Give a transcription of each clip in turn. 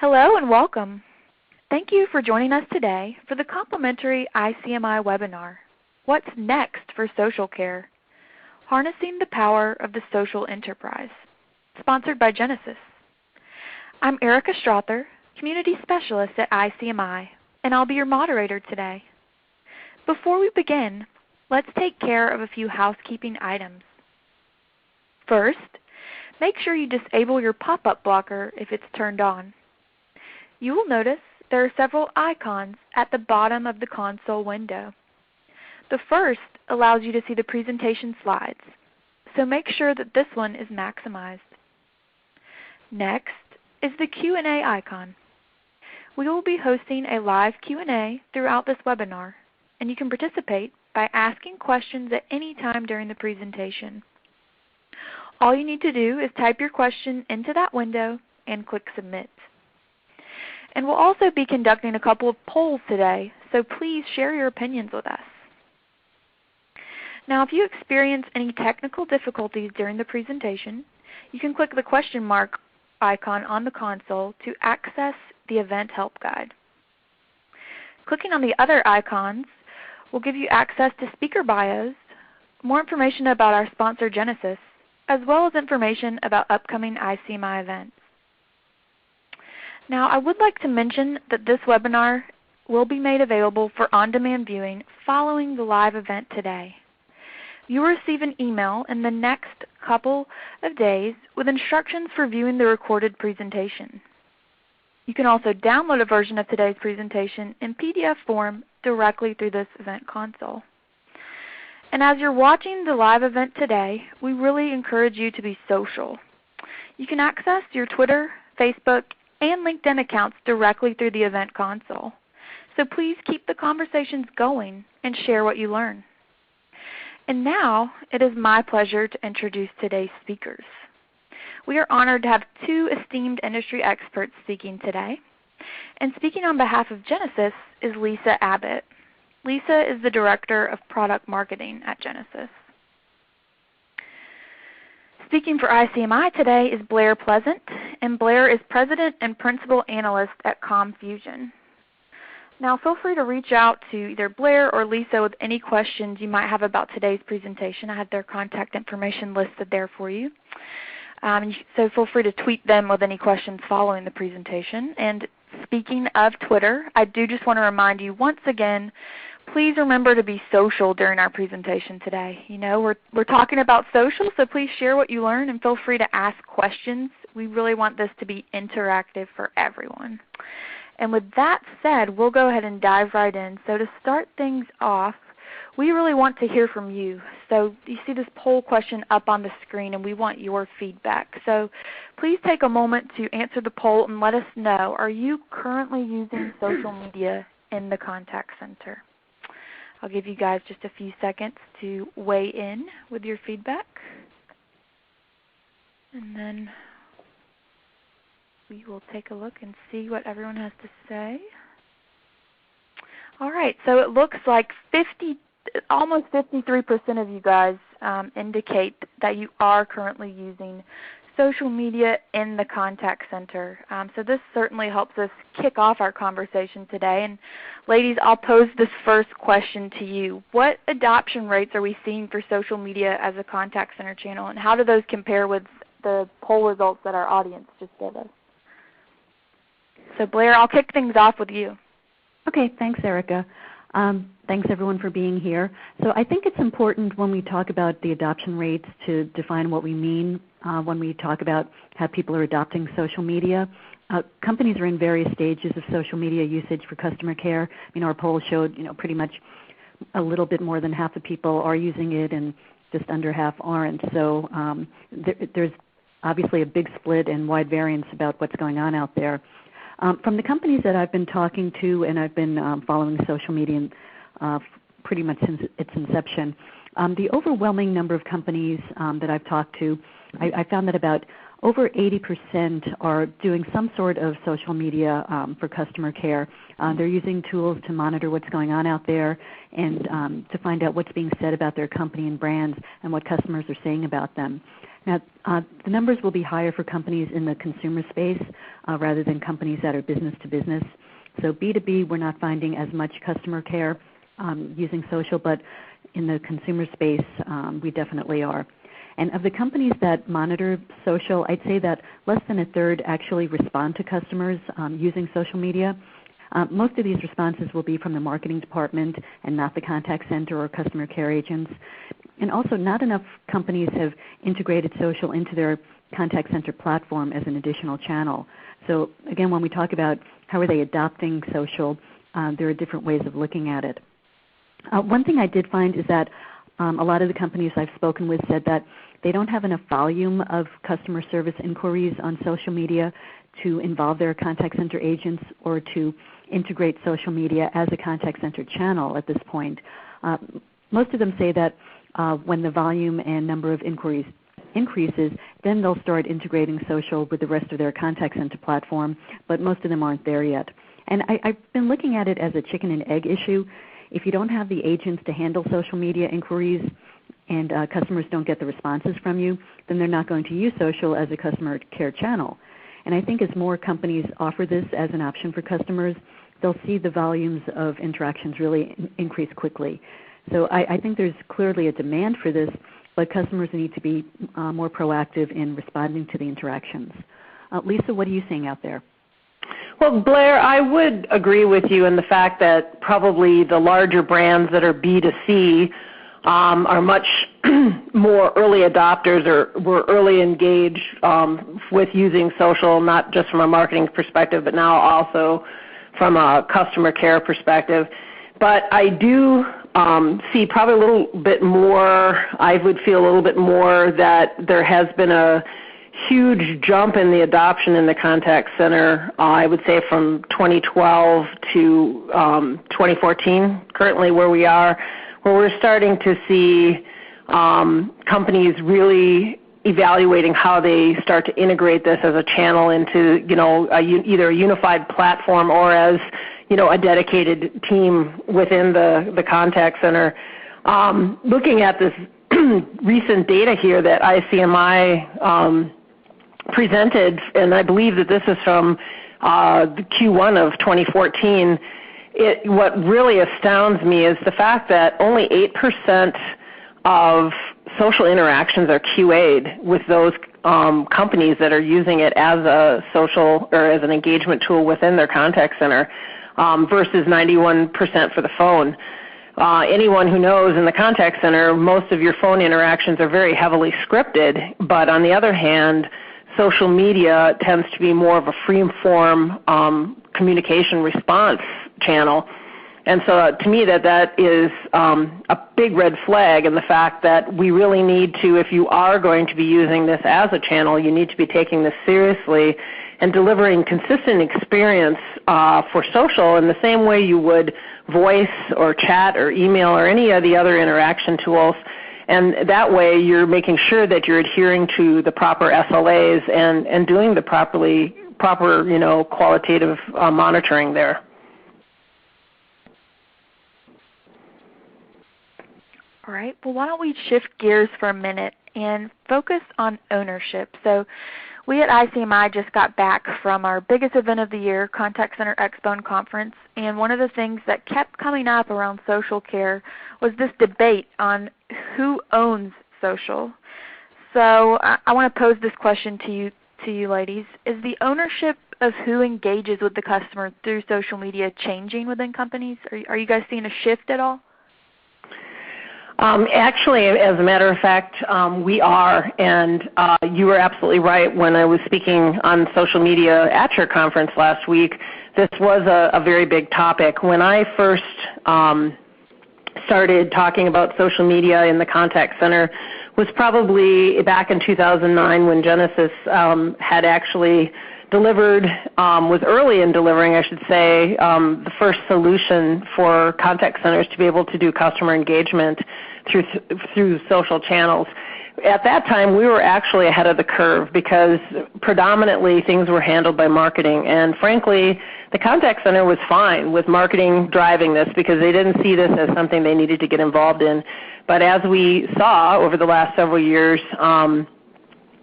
Hello and welcome. Thank you for joining us today for the complimentary ICMI webinar, What's Next for Social Care? Harnessing the Power of the Social Enterprise, sponsored by Genesis. I'm Erica Strother, Community Specialist at ICMI, and I'll be your moderator today. Before we begin, let's take care of a few housekeeping items. First, make sure you disable your pop-up blocker if it's turned on. You will notice there are several icons at the bottom of the console window. The first allows you to see the presentation slides, so make sure that this one is maximized. Next is the Q&A icon. We will be hosting a live Q&A throughout this webinar, and you can participate by asking questions at any time during the presentation. All you need to do is type your question into that window and click Submit. And we'll also be conducting a couple of polls today, so please share your opinions with us. Now, if you experience any technical difficulties during the presentation, you can click the question mark icon on the console to access the event help guide. Clicking on the other icons will give you access to speaker bios, more information about our sponsor Genesis, as well as information about upcoming ICMI events. Now, I would like to mention that this webinar will be made available for on-demand viewing following the live event today. You will receive an email in the next couple of days with instructions for viewing the recorded presentation. You can also download a version of today's presentation in PDF form directly through this event console. And as you're watching the live event today, we really encourage you to be social. You can access your Twitter, Facebook, and LinkedIn accounts directly through the event console. So please keep the conversations going and share what you learn. And now it is my pleasure to introduce today's speakers. We are honored to have two esteemed industry experts speaking today. And speaking on behalf of Genesis is Lisa Abbott. Lisa is the Director of Product Marketing at Genesis. Speaking for ICMI today is Blair Pleasant, and Blair is President and Principal Analyst at ComFusion. Now feel free to reach out to either Blair or Lisa with any questions you might have about today's presentation. I have their contact information listed there for you. So feel free to tweet them with any questions following the presentation. And speaking of Twitter, I do just want to remind you once again, please remember to be social during our presentation today. You know, we're talking about social, so please share what you learn and feel free to ask questions. We really want this to be interactive for everyone. And with that said, we'll go ahead and dive right in. So to start things off, we really want to hear from you. So you see this poll question up on the screen, and we want your feedback. So please take a moment to answer the poll and let us know, are you currently using social media in the contact center? I'll give you guys just a few seconds to weigh in with your feedback. And then we will take a look and see what everyone has to say. All right, so it looks like almost 53% of you guys indicate that you are currently using social media in the contact center. So this certainly helps us kick off our conversation today. And ladies, I'll pose this first question to you. What adoption rates are we seeing for social media as a contact center channel, and how do those compare with the poll results that our audience just gave us? So Blair, I'll kick things off with you. Okay, thanks, Erica. Thanks, everyone, for being here. So I think it's important when we talk about the adoption rates to define what we mean when we talk about how people are adopting social media. Companies are in various stages of social media usage for customer care. Our poll showed, pretty much a little bit more than half the people are using it and just under half aren't. So there's obviously a big split and wide variance about what's going on out there. From the companies that I've been talking to, and I've been following social media pretty much since its inception, the overwhelming number of companies that I've talked to, I found that about over 80% are doing some sort of social media for customer care. They're using tools to monitor what's going on out there and to find out what's being said about their company and brands and what customers are saying about them. Now, the numbers will be higher for companies in the consumer space rather than companies that are business to business. So B2B, we're not finding as much customer care using social, but in the consumer space, we definitely are. And of the companies that monitor social, I'd say that less than a third actually respond to customers using social media. Most of these responses will be from the marketing department and not the contact center or customer care agents. And also, not enough companies have integrated social into their contact center platform as an additional channel. So again, when we talk about how are they adopting social, there are different ways of looking at it. One thing I did find is that a lot of the companies I've spoken with said that they don't have enough volume of customer service inquiries on social media to involve their contact center agents or to integrate social media as a contact center channel at this point. Most of them say that when the volume and number of inquiries increases, then they'll start integrating social with the rest of their contact center platform, but most of them aren't there yet. And I've been looking at it as a chicken and egg issue. If you don't have the agents to handle social media inquiries and customers don't get the responses from you, then they're not going to use social as a customer care channel. And I think as more companies offer this as an option for customers, they'll see the volumes of interactions really increase quickly. So I think there's clearly a demand for this, but customers need to be more proactive in responding to the interactions. Lisa, what are you seeing out there? Well, Blair, I would agree with you in the fact that probably the larger brands that are B2C are much more early adopters or were early engaged with using social, not just from a marketing perspective, but now also from a customer care perspective. But I do see probably a little bit more, I would feel a little bit more that there has been a huge jump in the adoption in the contact center, I would say from 2012 to 2014, currently where we are, where we're starting to see companies really evaluating how they start to integrate this as a channel into, either a unified platform or as, a dedicated team within the contact center. Looking at this recent data here that ICMI presented, and I believe that this is from the Q1 of 2014, what really astounds me is the fact that only 8% of social interactions are QA'd with those companies that are using it as a social or as an engagement tool within their contact center versus 91% for the phone. Anyone who knows in the contact center, most of your phone interactions are very heavily scripted, but on the other hand, social media tends to be more of a free-form communication response channel. And so to me that is a big red flag in the fact that we really need to, if you are going to be using this as a channel, you need to be taking this seriously and delivering consistent experience for social in the same way you would voice or chat or email or any of the other interaction tools. And that way you're making sure that you're adhering to the proper SLAs and doing the proper, qualitative monitoring there. All right. Well, why don't we shift gears for a minute and focus on ownership. So we at ICMI just got back from our biggest event of the year, Contact Center Expo and Conference, and one of the things that kept coming up around social care was this debate on who owns social. So I want to pose this question to you ladies. Is the ownership of who engages with the customer through social media changing within companies? Are you guys seeing a shift at all? Actually, as a matter of fact, we are, and you were absolutely right when I was speaking on social media at your conference last week. This was a very big topic. When I first started talking about social media in the contact center was probably back in 2009 when Genesis had actually delivered, was early in delivering, I should say, the first solution for contact centers to be able to do customer engagement through social channels. at that time, we were actually ahead of the curve because predominantly things were handled by marketing. And frankly, the contact center was fine with marketing driving this because they didn't see this as something they needed to get involved in. But as we saw over the last several years,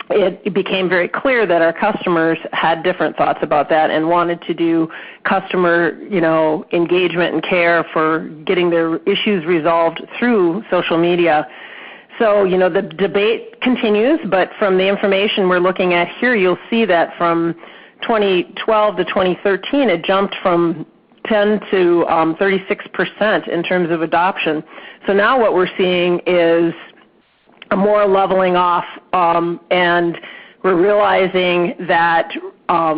it became very clear that our customers had different thoughts about that and wanted to do customer, engagement and care for getting their issues resolved through social media. So, the debate continues, but from the information we're looking at here, you'll see that from 2012 to 2013, it jumped from 10 to 36% in terms of adoption. So now what we're seeing is a more leveling off, and we're realizing that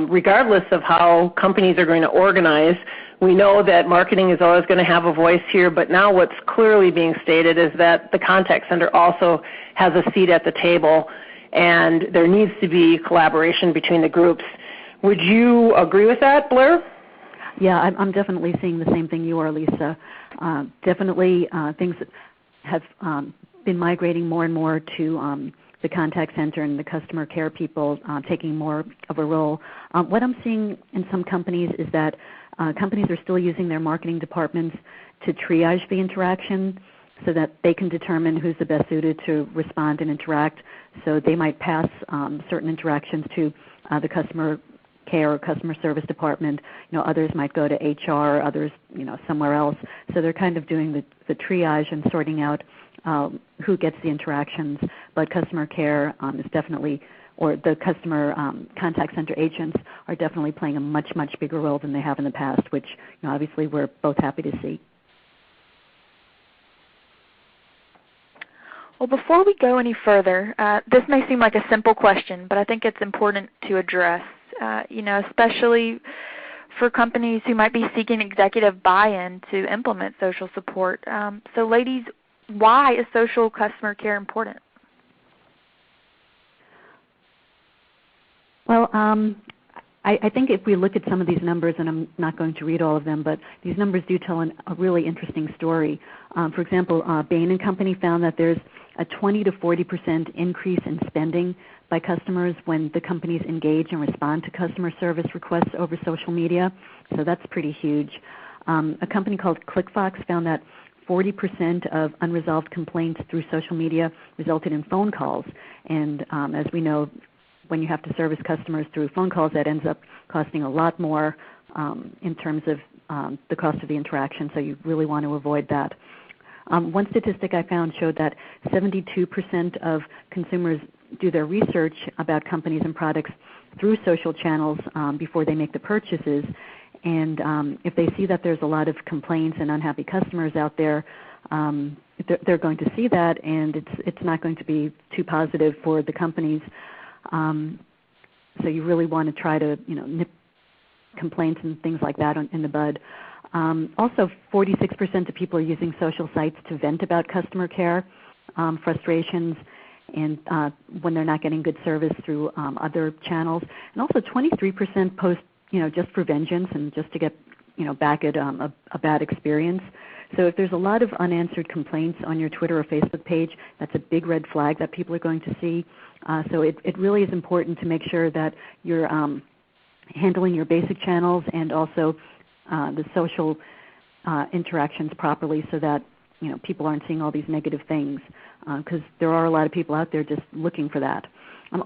regardless of how companies are going to organize, we know that marketing is always going to have a voice here, but now what's clearly being stated is that the contact center also has a seat at the table, and there needs to be collaboration between the groups. Would you agree with that, Blair? Yeah, I'm definitely seeing the same thing you are, Lisa. Definitely things have been migrating more and more to the contact center and the customer care people taking more of a role. What I'm seeing in some companies is that companies are still using their marketing departments to triage the interaction so that they can determine who's the best suited to respond and interact. So they might pass certain interactions to the customer care or customer service department. Others might go to HR, others, somewhere else. So they're kind of doing the triage and sorting out who gets the interactions. But customer care is definitely, or the customer contact center agents are definitely playing a much, much bigger role than they have in the past, which obviously we're both happy to see. Well, before we go any further, this may seem like a simple question, but I think it's important to address, especially for companies who might be seeking executive buy-in to implement social support. So ladies, why is social customer care important? Well, I think if we look at some of these numbers, and I'm not going to read all of them, but these numbers do tell a really interesting story. For example, Bain & Company found that there's a 20 to 40% increase in spending by customers when the companies engage and respond to customer service requests over social media. So that's pretty huge. A company called ClickFox found that 40% of unresolved complaints through social media resulted in phone calls. And as we know, when you have to service customers through phone calls, that ends up costing a lot more in terms of the cost of the interaction, so you really want to avoid that. One statistic I found showed that 72% of consumers do their research about companies and products through social channels before they make the purchases. And if they see that there's a lot of complaints and unhappy customers out there, they're going to see that, and it's not going to be too positive for the companies. So you really want to try to nip complaints and things like that in the bud. Also, 46% of people are using social sites to vent about customer care frustrations and when they're not getting good service through other channels. And also 23% post just for vengeance and just to get back at a bad experience. So if there's a lot of unanswered complaints on your Twitter or Facebook page, that's a big red flag that people are going to see. So it really is important to make sure that you're handling your basic channels and also the social interactions properly so that people aren't seeing all these negative things, because there are a lot of people out there just looking for that.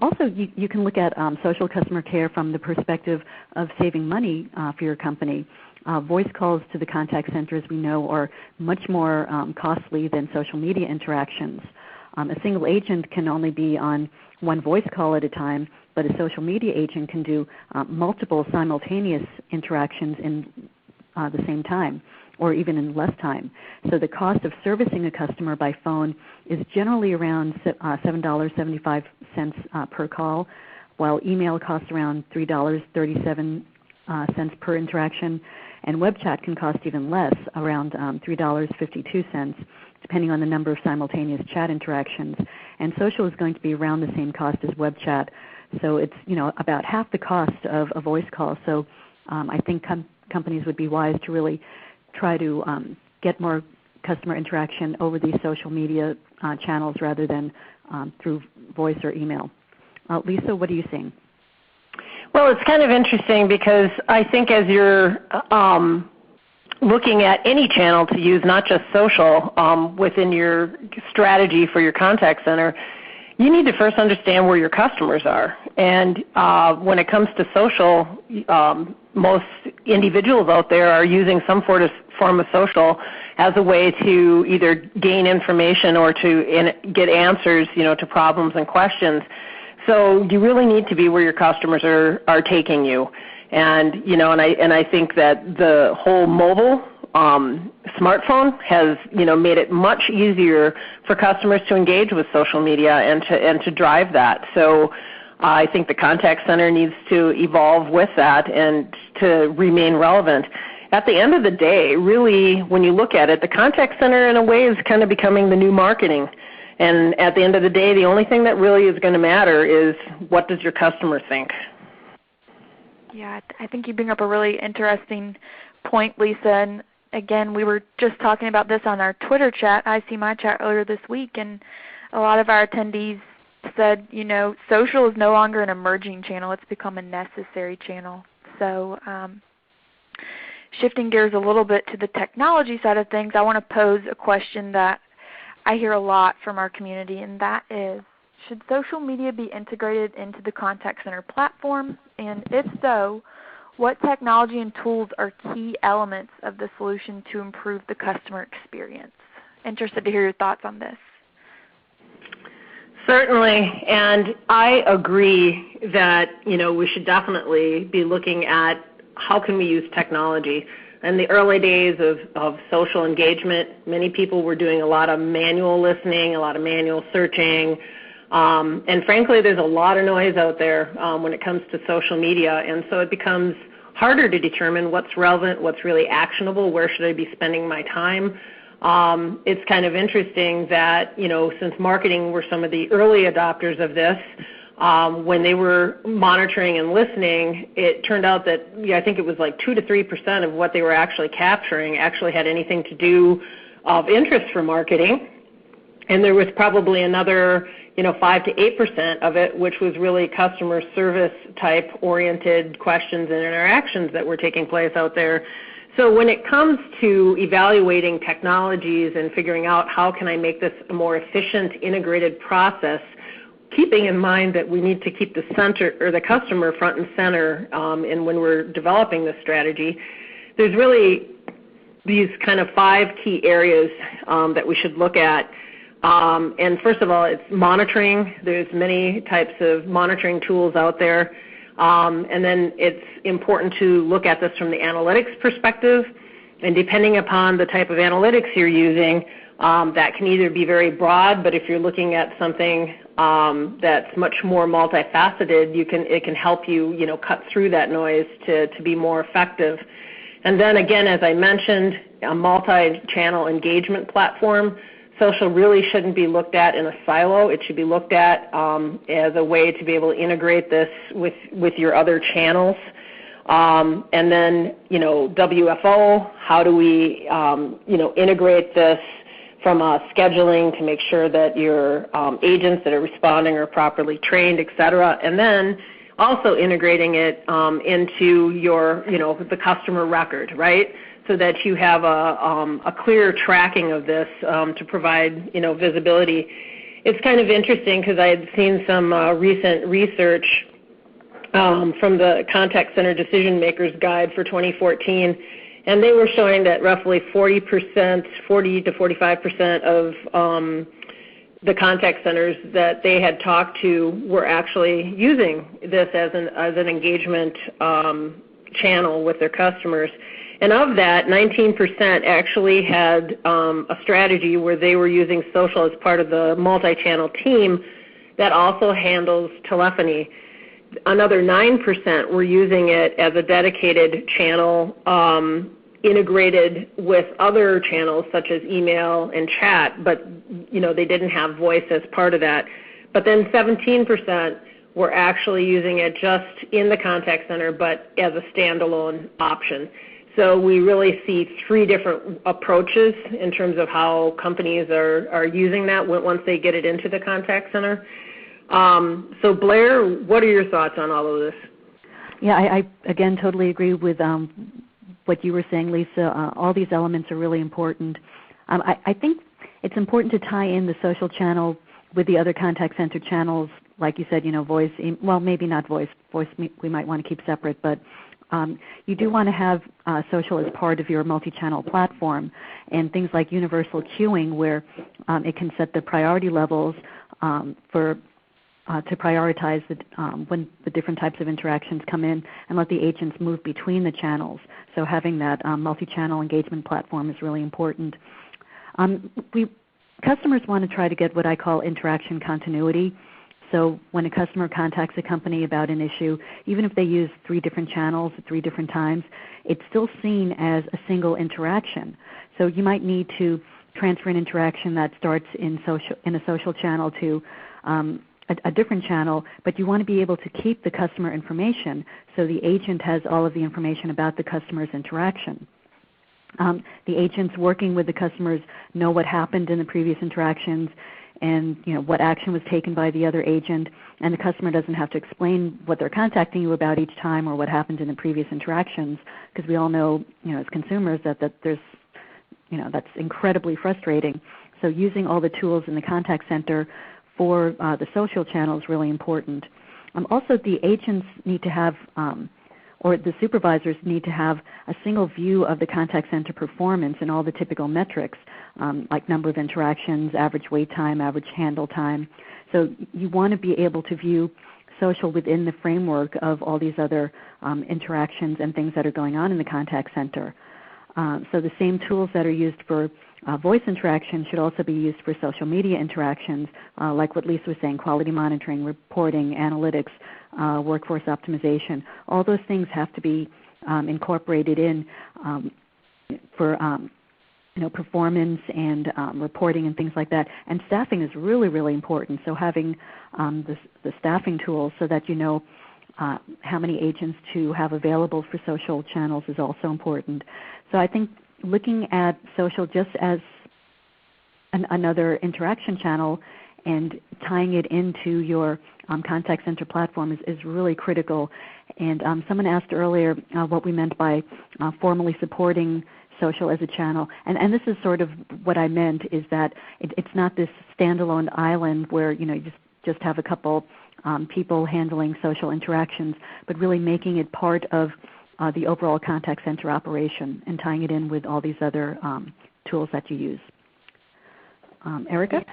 Also, you can look at social customer care from the perspective of saving money for your company. Voice calls to the contact center, as we know, are much more costly than social media interactions. A single agent can only be on one voice call at a time, but a social media agent can do multiple simultaneous interactions in the same time, or even in less time. So the cost of servicing a customer by phone is generally around $7.75 per call, while email costs around $3.37 per interaction, and web chat can cost even less, around $3.52, depending on the number of simultaneous chat interactions. And social is going to be around the same cost as web chat, so it's about half the cost of a voice call. So I think companies would be wise to really try to get more customer interaction over these social media channels rather than through voice or email. Lisa, what are you seeing? Well, it's kind of interesting because I think as you're looking at any channel to use, not just social, within your strategy for your contact center, you need to first understand where your customers are. And when it comes to social, most individuals out there are using some form of social as a way to either gain information or to get answers, to problems and questions. So you really need to be where your customers are taking you. And, and I think that the whole mobile smartphone has, made it much easier for customers to engage with social media and to drive that. So I think the contact center needs to evolve with that and to remain relevant. At the end of the day, really, when you look at it, the contact center in a way is kind of becoming the new marketing. And at the end of the day, the only thing that really is going to matter is what does your customer think. Yeah, I think you bring up a really interesting point, Lisa. And again, we were just talking about this on our Twitter chat, ICMI chat, earlier this week, and a lot of our attendees said, social is no longer an emerging channel. It's become a necessary channel. So shifting gears a little bit to the technology side of things, I want to pose a question that I hear a lot from our community, and that is, should social media be integrated into the contact center platform? And if so, what technology and tools are key elements of the solution to improve the customer experience? Interested to hear your thoughts on this. Certainly, and I agree that, we should definitely be looking at how can we use technology. In the early days of social engagement, many people were doing a lot of manual listening, a lot of manual searching, and frankly, there's a lot of noise out there when it comes to social media, and so it becomes harder to determine what's relevant, what's really actionable, where should I be spending my time. It's kind of interesting that, since marketing were some of the early adopters of this, when they were monitoring and listening, it turned out that, I think it was like 2 to 3% of what they were actually capturing actually had anything to do of interest for marketing. And there was probably another, 5 to 8% of it, which was really customer service type oriented questions and interactions that were taking place out there. So when it comes to evaluating technologies and figuring out how can I make this a more efficient, integrated process, keeping in mind that we need to keep the center or the customer front and center, and when we're developing this strategy, there's really these kind of 5 key areas that we should look at. And first of all, it's monitoring. There's many types of monitoring tools out there. And then it's important to look at this from the analytics perspective. And depending upon the type of analytics you're using, that can either be very broad, but if you're looking at something that's much more multifaceted, it can help you, cut through that noise to be more effective. And then again, as I mentioned, a multi-channel engagement platform. Social really shouldn't be looked at in a silo. It should be looked at as a way to be able to integrate this with your other channels. And then, WFO, how do we, integrate this from scheduling to make sure that your agents that are responding are properly trained, et cetera. And then also integrating it into your, the customer record, right? So that you have a clear tracking of this to provide, visibility. It's kind of interesting because I had seen some recent research from the Contact Center Decision Makers Guide for 2014, and they were showing that roughly 40 to 45% of the contact centers that they had talked to were actually using this as an engagement channel with their customers. And of that, 19% actually had a strategy where they were using social as part of the multi-channel team that also handles telephony. Another 9% were using it as a dedicated channel integrated with other channels such as email and chat, but they didn't have voice as part of that. But then 17% were actually using it just in the contact center but as a standalone option. So we really see 3 different approaches in terms of how companies are using that once they get it into the contact center. So Blair, what are your thoughts on all of this? Yeah, I again totally agree with what you were saying, Lisa. All these elements are really important. I think it's important to tie in the social channel with the other contact center channels, like you said, voice, well, maybe not voice. Voice we might want to keep separate, but you do want to have social as part of your multi-channel platform, and things like universal queuing where it can set the priority levels to prioritize when the different types of interactions come in and let the agents move between the channels. So having that multi-channel engagement platform is really important. Customers want to try to get what I call interaction continuity. So when a customer contacts a company about an issue, even if they use 3 different channels at 3 different times, it's still seen as a single interaction. So you might need to transfer an interaction that starts in a social channel to a different channel, but you want to be able to keep the customer information so the agent has all of the information about the customer's interaction. The agents working with the customers know what happened in the previous interactions and what action was taken by the other agent, and the customer doesn't have to explain what they're contacting you about each time or what happened in the previous interactions, because we all know, as consumers that there's, that's incredibly frustrating. So using all the tools in the contact center for the social channel is really important. Also, the agents need to have, or the supervisors need to have a single view of the contact center performance and all the typical metrics, like number of interactions, average wait time, average handle time. So you want to be able to view social within the framework of all these other interactions and things that are going on in the contact center. So the same tools that are used for voice interaction should also be used for social media interactions, like what Lisa was saying, quality monitoring, reporting, analytics, workforce optimization. All those things have to be incorporated in for performance and reporting and things like that. And staffing is really, really important. So having the staffing tools so that you know how many agents to have available for social channels is also important. So I think looking at social just as another interaction channel and tying it into your contact center platform is really critical. And someone asked earlier what we meant by formally supporting social as a channel. And this is sort of what I meant, is that it's not this standalone island where you just have a couple people handling social interactions, but really making it part of the overall contact center operation and tying it in with all these other tools that you use. Erica?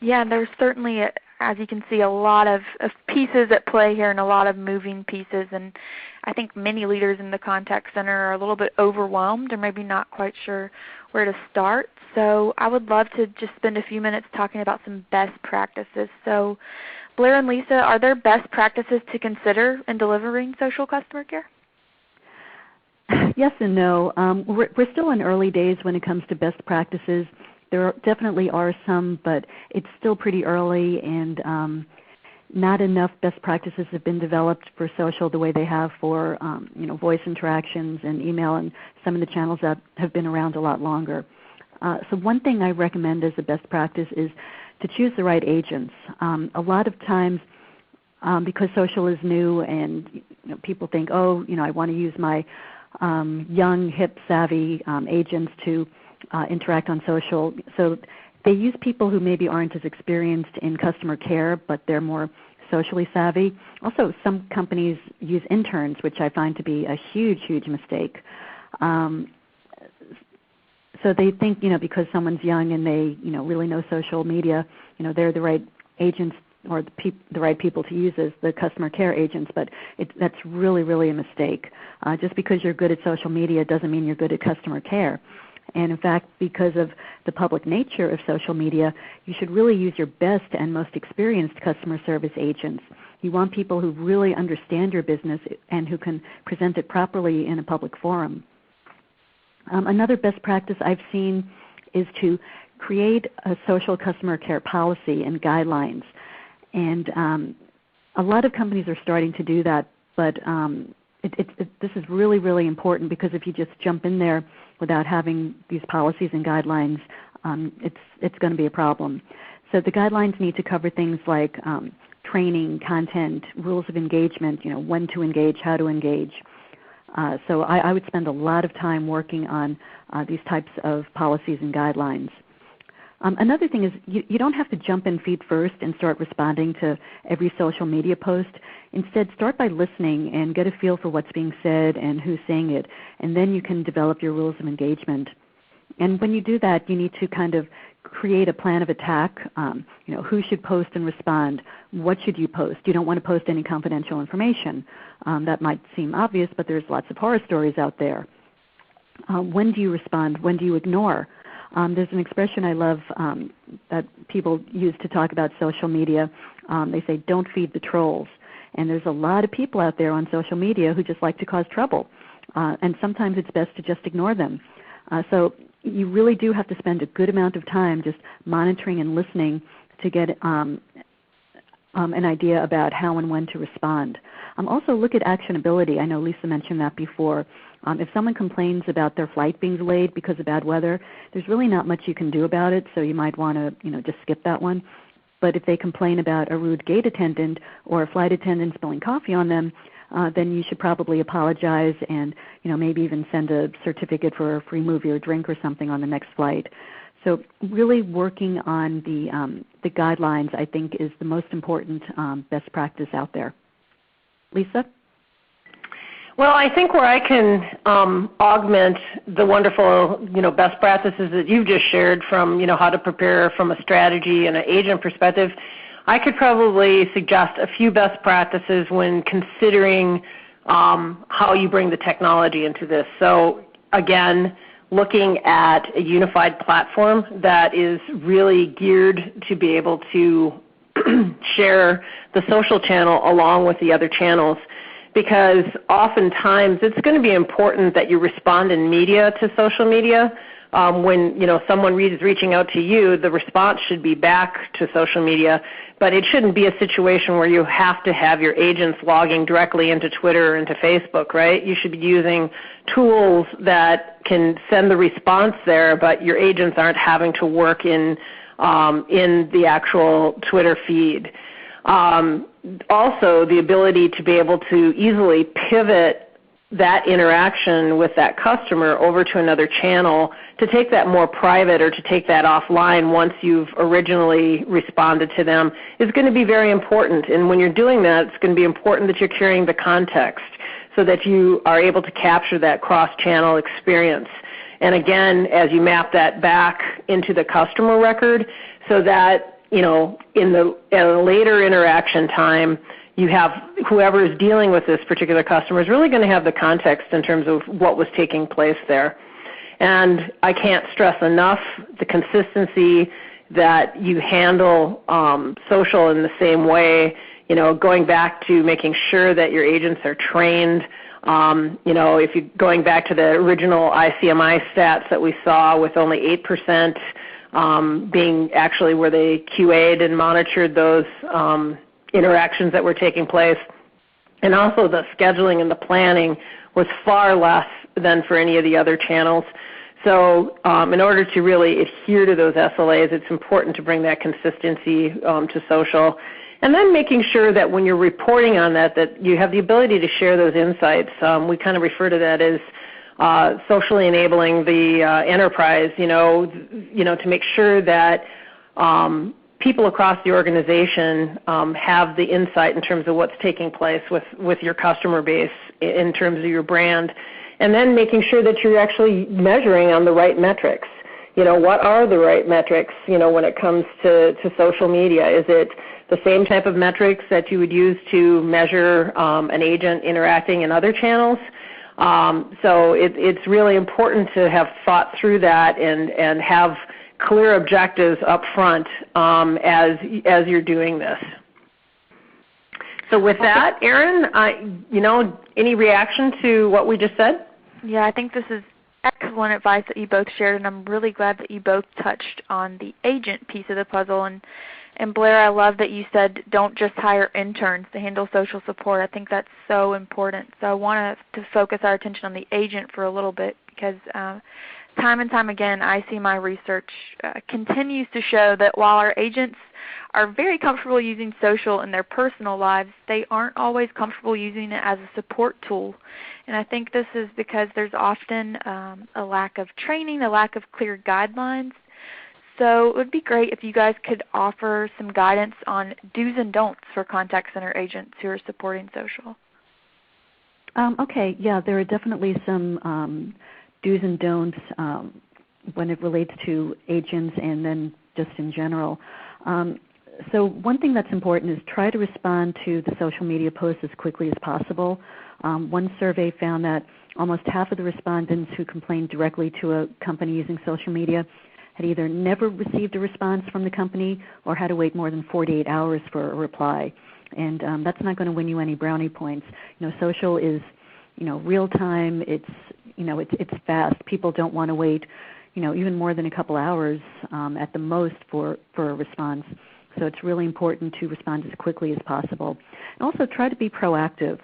Yeah, there's certainly, as you can see, a lot of pieces at play here and a lot of moving pieces. And I think many leaders in the contact center are a little bit overwhelmed or maybe not quite sure where to start. So I would love to just spend a few minutes talking about some best practices. So Blair and Lisa, are there best practices to consider in delivering social customer care? Yes and no. We're still in early days when it comes to best practices. There definitely are some, but it's still pretty early, and not enough best practices have been developed for social the way they have for voice interactions and email and some of the channels that have been around a lot longer. So one thing I recommend as a best practice is to choose the right agents. A lot of times, because social is new and people think, oh, I want to use my young, hip, savvy agents to interact on social. So they use people who maybe aren't as experienced in customer care, but they're more socially savvy. Also, some companies use interns, which I find to be a huge, huge mistake. So they think, because someone's young and they, really know social media, they're the right agents or the right people to use as the customer care agents, but that's really, really a mistake. Just because you're good at social media doesn't mean you're good at customer care. And in fact, because of the public nature of social media, you should really use your best and most experienced customer service agents. You want people who really understand your business and who can present it properly in a public forum. Another best practice I've seen is to create a social customer care policy and guidelines. And a lot of companies are starting to do that, but this is really, really important, because if you just jump in there without having these policies and guidelines, it's going to be a problem. So the guidelines need to cover things like training, content, rules of engagement, when to engage, how to engage. So I would spend a lot of time working on these types of policies and guidelines. Another thing is you don't have to jump in feet first and start responding to every social media post. Instead, start by listening and get a feel for what's being said and who's saying it, and then you can develop your rules of engagement. And when you do that, you need to kind of create a plan of attack. Who should post and respond? What should you post? You don't want to post any confidential information. That might seem obvious, but there's lots of horror stories out there. When do you respond? When do you ignore? There's an expression I love that people use to talk about social media. They say, don't feed the trolls. And there's a lot of people out there on social media who just like to cause trouble. And sometimes it's best to just ignore them. So you really do have to spend a good amount of time just monitoring and listening to get an idea about how and when to respond. Also look at actionability. I know Lisa mentioned that before. If someone complains about their flight being delayed because of bad weather, there's really not much you can do about it, so you might want to just skip that one. But if they complain about a rude gate attendant or a flight attendant spilling coffee on them, then you should probably apologize and maybe even send a certificate for a free movie or drink or something on the next flight. So really working on the guidelines, I think, is the most important best practice out there. Lisa? Well, I think where I can augment the wonderful, best practices that you've just shared from, how to prepare from a strategy and an agent perspective, I could probably suggest a few best practices when considering how you bring the technology into this. So again, looking at a unified platform that is really geared to be able to share the social channel along with the other channels, because oftentimes it's going to be important that you respond in media to social media. When someone is reaching out to you, the response should be back to social media, but it shouldn't be a situation where you have to have your agents logging directly into Twitter or into Facebook, right? You should be using tools that can send the response there, but your agents aren't having to work in the actual Twitter feed. Also, the ability to be able to easily pivot that interaction with that customer over to another channel, to take that more private or to take that offline once you've originally responded to them, is going to be very important. And when you're doing that, it's going to be important that you're carrying the context so that you are able to capture that cross-channel experience. And again, as you map that back into the customer record, so that in a later interaction time, you have whoever is dealing with this particular customer is really going to have the context in terms of what was taking place there. And I can't stress enough the consistency that you handle social in the same way, going back to making sure that your agents are trained. If you're going back to the original ICMI stats that we saw with only 8% being actually where they QA'd and monitored those interactions that were taking place. And also the scheduling and the planning was far less than for any of the other channels. So in order to really adhere to those SLAs, it's important to bring that consistency to social. And then making sure that when you're reporting on that you have the ability to share those insights. We kind of refer to that as socially enabling the enterprise, to make sure that people across the organization have the insight in terms of what's taking place with your customer base in terms of your brand, and then making sure that you're actually measuring on the right metrics. What are the right metrics, when it comes to social media? Is it the same type of metrics that you would use to measure an agent interacting in other channels? So it's really important to have thought through that and have clear objectives up front as you're doing this. So with that, Erin, any reaction to what we just said? Yeah, I think this is excellent advice that you both shared, and I'm really glad that you both touched on the agent piece of the puzzle. And Blair, I love that you said don't just hire interns to handle social support. I think that's so important. So I want to focus our attention on the agent for a little bit because time and time again, ICMI research continues to show that while our agents are very comfortable using social in their personal lives, they aren't always comfortable using it as a support tool. And I think this is because there's often a lack of training, a lack of clear guidelines. So it would be great if you guys could offer some guidance on do's and don'ts for contact center agents who are supporting social. Okay, yeah, there are definitely some do's and don'ts when it relates to agents and then just in general. So one thing that's important is try to respond to the social media posts as quickly as possible. One survey found that almost half of the respondents who complained directly to a company using social media had either never received a response from the company or had to wait more than 48 hours for a reply. And that's not going to win you any brownie points. Social is, real time. It's fast. People don't want to wait, even more than a couple hours at the most for a response. So it's really important to respond as quickly as possible. And also try to be proactive.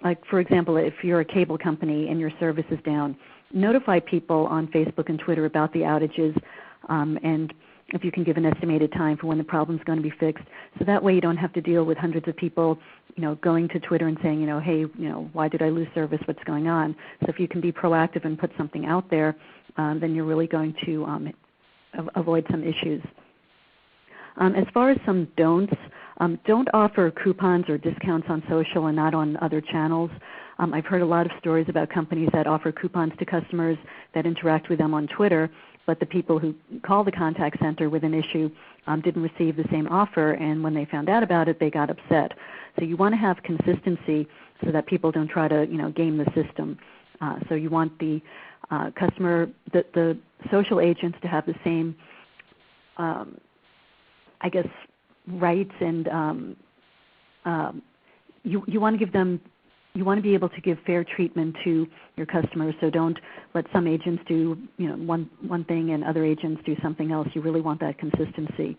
Like, for example, if you're a cable company and your service is down, notify people on Facebook and Twitter about the outages, and if you can give an estimated time for when the problem is going to be fixed. So that way you don't have to deal with hundreds of people, going to Twitter and saying, hey, why did I lose service? What's going on? So if you can be proactive and put something out there, then you're really going to avoid some issues. As far as some don'ts, don't offer coupons or discounts on social and not on other channels. I've heard a lot of stories about companies that offer coupons to customers that interact with them on Twitter, but the people who call the contact center with an issue didn't receive the same offer, and when they found out about it, they got upset. So you want to have consistency so that people don't try to, game the system. So you want the the social agents to have the same, rights, and you want to give them. You want to be able to give fair treatment to your customers, so don't let some agents do one thing and other agents do something else. You really want that consistency.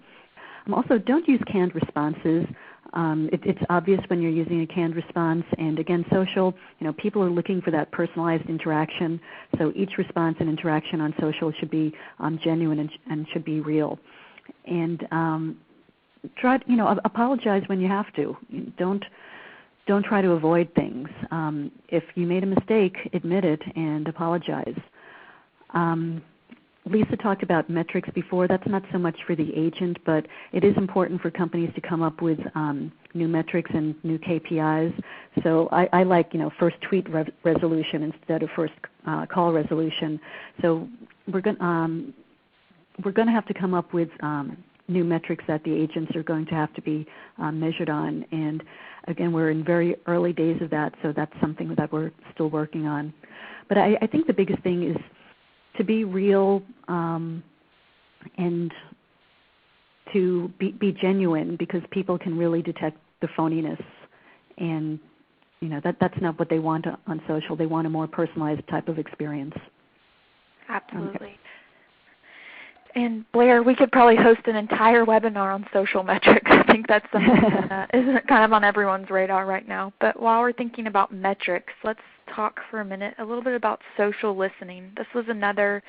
Also, don't use canned responses. It's obvious when you're using a canned response, and again, social, people are looking for that personalized interaction, so each response and interaction on social should be genuine and should be real. And try, apologize when you have to. Don't try to avoid things. If you made a mistake, admit it and apologize. Lisa talked about metrics before. That's not so much for the agent, but it is important for companies to come up with new metrics and new KPIs. So I like, first tweet resolution instead of first call resolution. So we're going to have to come up with new metrics that the agents are going to have to be measured on. And again, we're in very early days of that, so that's something that we're still working on. But I think the biggest thing is to be real and to be genuine, because people can really detect the phoniness. And that's not what they want on social. They want a more personalized type of experience. Absolutely. Okay. And Blair, we could probably host an entire webinar on social metrics. I think that's something that is kind of on everyone's radar right now. But while we're thinking about metrics, let's talk for a minute a little bit about social listening. This was another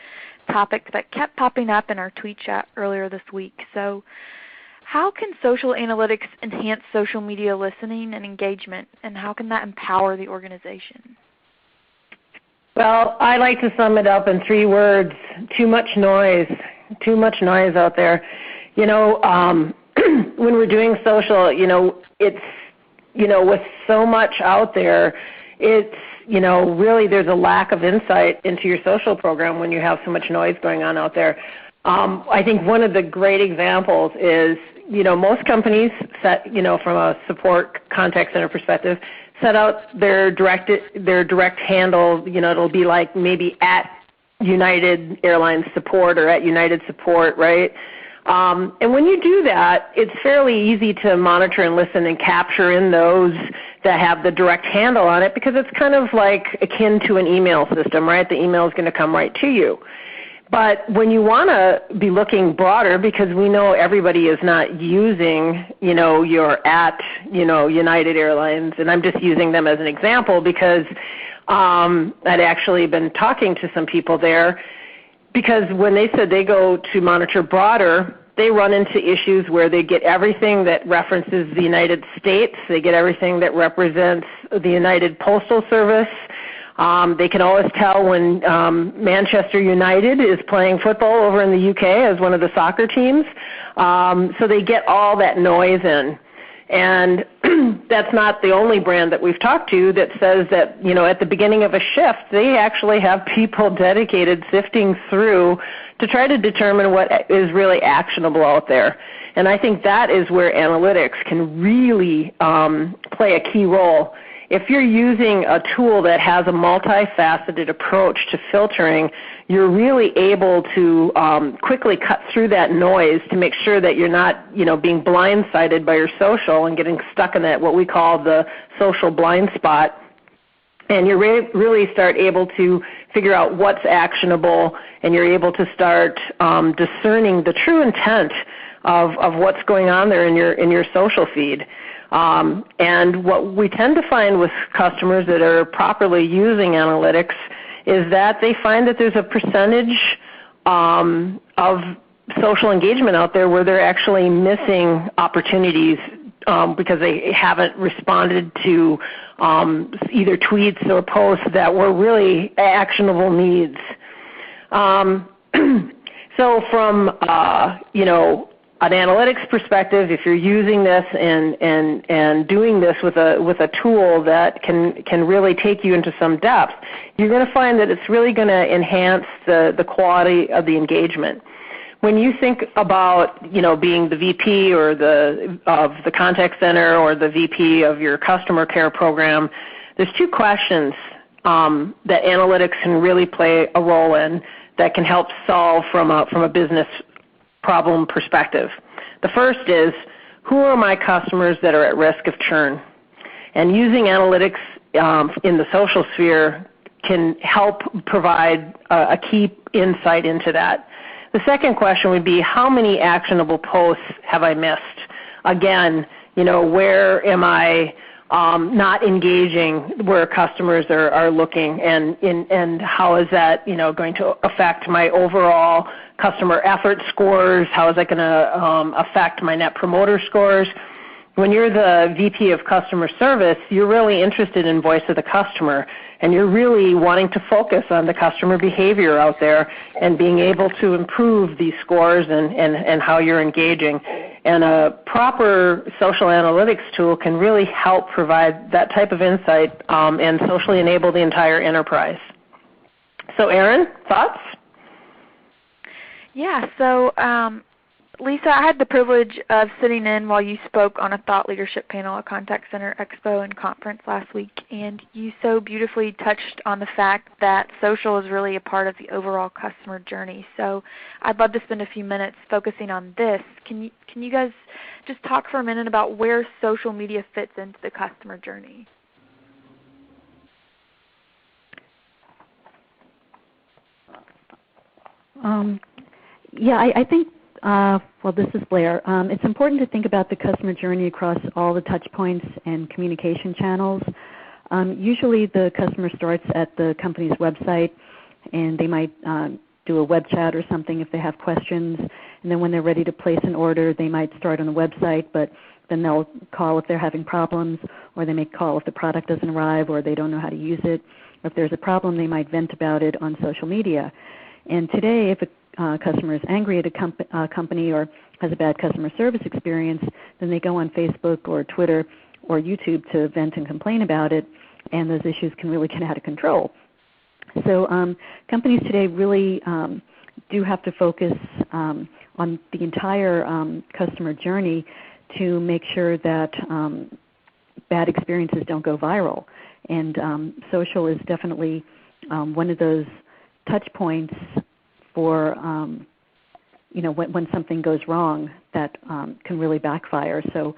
topic that kept popping up in our tweet chat earlier this week. So how can social analytics enhance social media listening and engagement, and how can that empower the organization? Well, I like to sum it up in 3 words: too much noise. Too much noise out there. When we're doing social, it's, with so much out there, it's, really there's a lack of insight into your social program when you have so much noise going on out there. I think one of the great examples is, most companies set, from a support contact center perspective, set out their direct handle, it'll be like maybe at United Airlines support or at United support, right? And when you do that, it's fairly easy to monitor and listen and capture in those that have the direct handle on it, because it's kind of like akin to an email system, right? The email is going to come right to you. But when you want to be looking broader, because we know everybody is not using, your at, United Airlines, and I'm just using them as an example because I'd actually been talking to some people there, because when they said they go to monitor broader, they run into issues where they get everything that references the United States, they get everything that represents the United Postal Service. They can always tell when Manchester United is playing football over in the UK as one of the soccer teams. So they get all that noise in. And that's not the only brand that we've talked to that says that, at the beginning of a shift, they actually have people dedicated sifting through to try to determine what is really actionable out there. And I think that is where analytics can really play a key role. If you're using a tool that has a multifaceted approach to filtering, you're really able to quickly cut through that noise to make sure that you're not, being blindsided by your social and getting stuck in that what we call the social blind spot. And you really start able to figure out what's actionable, and you're able to start discerning the true intent of what's going on there in your social feed. And what we tend to find with customers that are properly using analytics is that they find that there's a percentage of social engagement out there where they're actually missing opportunities because they haven't responded to either tweets or posts that were really actionable needs. So from, an analytics perspective, if you're using this and doing this with a tool that can really take you into some depth, you're going to find that it's really going to enhance the quality of the engagement. When you think about being the VP or of the contact center or the VP of your customer care program, there's two questions that analytics can really play a role in that can help solve from a business problem perspective. The first is, who are my customers that are at risk of churn? And using analytics in the social sphere can help provide a key insight into that. The second question would be, how many actionable posts have I missed? Again, where am I not engaging where customers are looking, and how is that going to affect my overall customer effort scores? How is that going to affect my net promoter scores? When you're the VP of customer service, you're really interested in voice of the customer, and you're really wanting to focus on the customer behavior out there and being able to improve these scores and how you're engaging. And a proper social analytics tool can really help provide that type of insight and socially enable the entire enterprise. So Erin, thoughts? Yeah, so Lisa, I had the privilege of sitting in while you spoke on a thought leadership panel at Contact Center Expo and Conference last week, and you so beautifully touched on the fact that social is really a part of the overall customer journey. So I'd love to spend a few minutes focusing on this. Can you guys just talk for a minute about where social media fits into the customer journey? I think, this is Blair. It's important to think about the customer journey across all the touch points and communication channels. Usually the customer starts at the company's website, and they might do a web chat or something if they have questions. And then when they're ready to place an order, they might start on the website, but then they'll call if they're having problems, or they may call if the product doesn't arrive or they don't know how to use it. Or if there's a problem, they might vent about it on social media. And today, if a customer is angry at a company or has a bad customer service experience, then they go on Facebook or Twitter or YouTube to vent and complain about it, and those issues can really get out of control. So companies today really do have to focus on the entire customer journey to make sure that bad experiences don't go viral. And social is definitely one of those touch points for when something goes wrong that can really backfire. So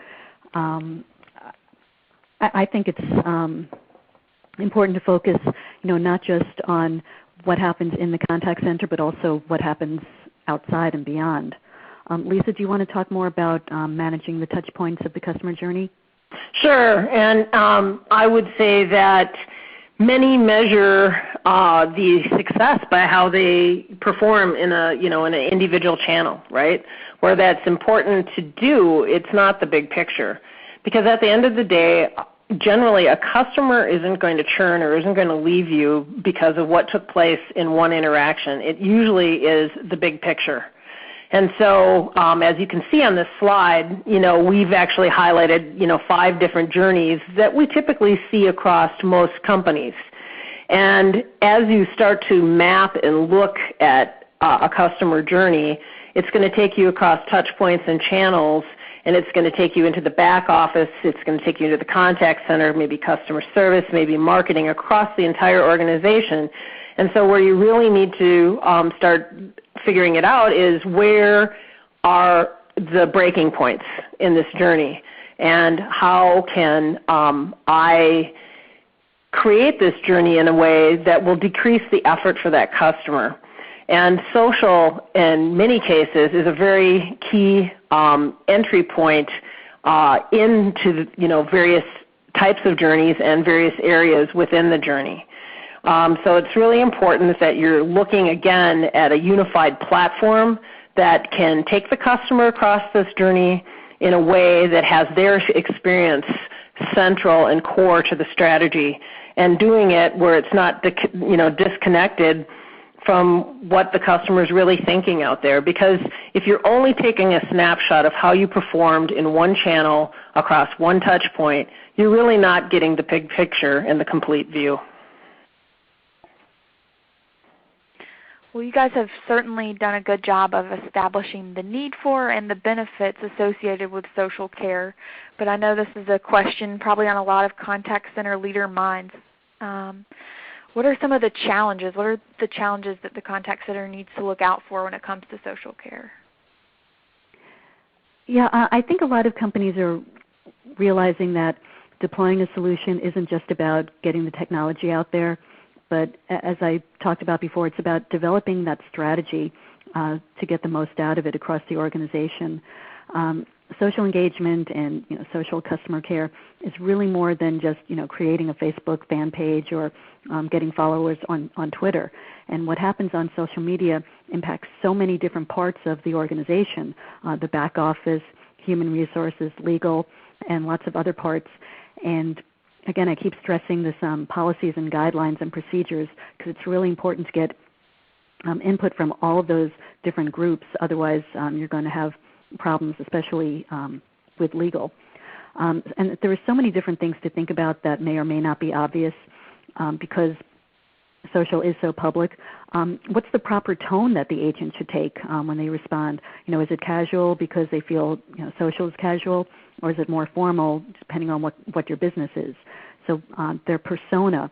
I think it's important to focus, not just on what happens in the contact center, but also what happens outside and beyond. Lisa, do you want to talk more about managing the touch points of the customer journey? Sure, and I would say that many measure the success by how they perform in an individual channel, right? Where that's important to do, it's not the big picture. Because at the end of the day, generally a customer isn't going to churn or isn't going to leave you because of what took place in one interaction. It usually is the big picture. And so as you can see on this slide, we've actually highlighted 5 different journeys that we typically see across most companies. And as you start to map and look at a customer journey, it's going to take you across touch points and channels, and it's going to take you into the back office, it's going to take you into the contact center, maybe customer service, maybe marketing, across the entire organization. And so where you really need to start figuring it out is where are the breaking points in this journey, and how can I create this journey in a way that will decrease the effort for that customer. And social, in many cases, is a very key entry point into various types of journeys and various areas within the journey. So it's really important that you're looking again at a unified platform that can take the customer across this journey in a way that has their experience central and core to the strategy, and doing it where it's not disconnected from what the customer is really thinking out there. Because if you're only taking a snapshot of how you performed in one channel across one touch point, you're really not getting the big picture and the complete view. Well, you guys have certainly done a good job of establishing the need for and the benefits associated with social care, but I know this is a question probably on a lot of contact center leader minds. What are some of the challenges? What are the challenges that the contact center needs to look out for when it comes to social care? Yeah, I think a lot of companies are realizing that deploying a solution isn't just about getting the technology out there, but as I talked about before, it's about developing that strategy to get the most out of it across the organization. Social engagement and social customer care is really more than just creating a Facebook fan page or getting followers on Twitter. And what happens on social media impacts so many different parts of the organization, the back office, human resources, legal, and lots of other parts. And again, I keep stressing this policies and guidelines and procedures, because it's really important to get input from all of those different groups. Otherwise, you're going to have problems, especially with legal. And there are so many different things to think about that may or may not be obvious because social is so public. What's the proper tone that the agent should take when they respond? Is it casual because they feel social is casual, or is it more formal depending on what your business is? So their persona,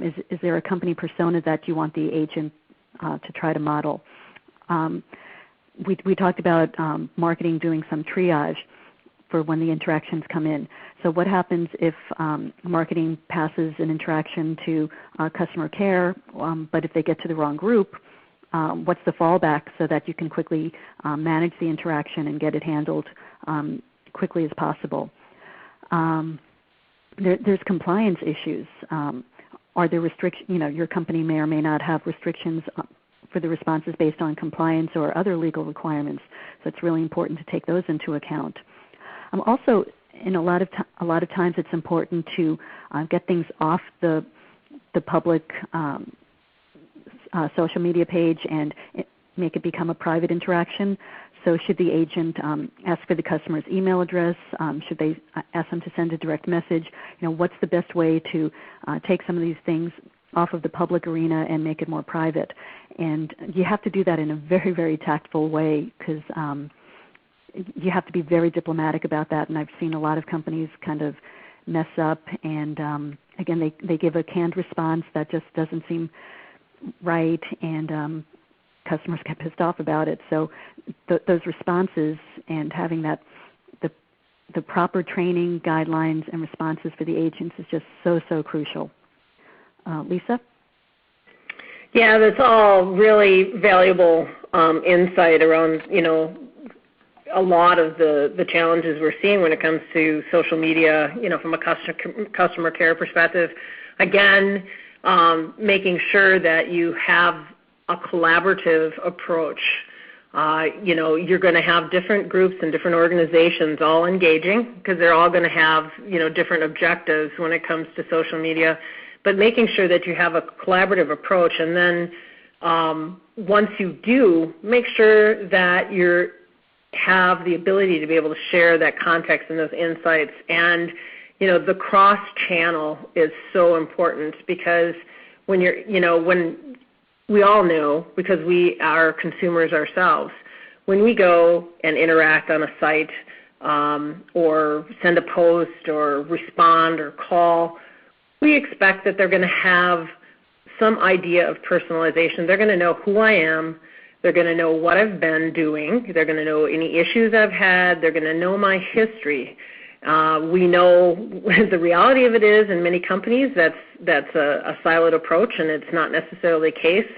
is there a company persona that you want the agent to try to model? We talked about marketing doing some triage for when the interactions come in. So what happens if marketing passes an interaction to customer care, but if they get to the wrong group, what's the fallback so that you can quickly manage the interaction and get it handled quickly as possible? There's compliance issues. Are there restrictions? Your company may or may not have restrictions for the responses based on compliance or other legal requirements. So it's really important to take those into account. Also, in a lot of times, it's important to get things off the public social media page and make it become a private interaction. So should the agent ask for the customer's email address? Should they ask them to send a direct message? What's the best way to take some of these things off of the public arena and make it more private? And you have to do that in a very, very tactful way, because you have to be very diplomatic about that. And I've seen a lot of companies kind of mess up, and again, they give a canned response that just doesn't seem right, and customers get pissed off about it. So those responses and having the proper training, guidelines, and responses for the agents is just so, so crucial. Lisa? Yeah, that's all really valuable insight around, a lot of the challenges we're seeing when it comes to social media, from a customer care perspective. Again, making sure that you have a collaborative approach. You're going to have different groups and different organizations all engaging because they're all going to have, different objectives when it comes to social media, but making sure that you have a collaborative approach. And then once you do, make sure that you have the ability to be able to share that context and those insights. And, the cross-channel is so important because when when we all know, because we are consumers ourselves, when we go and interact on a site or send a post or respond or call, we expect that they're going to have some idea of personalization. They're going to know who I am. They're going to know what I've been doing. They're going to know any issues I've had. They're going to know my history. We know the reality of it is in many companies that's a siloed approach, and it's not necessarily the case.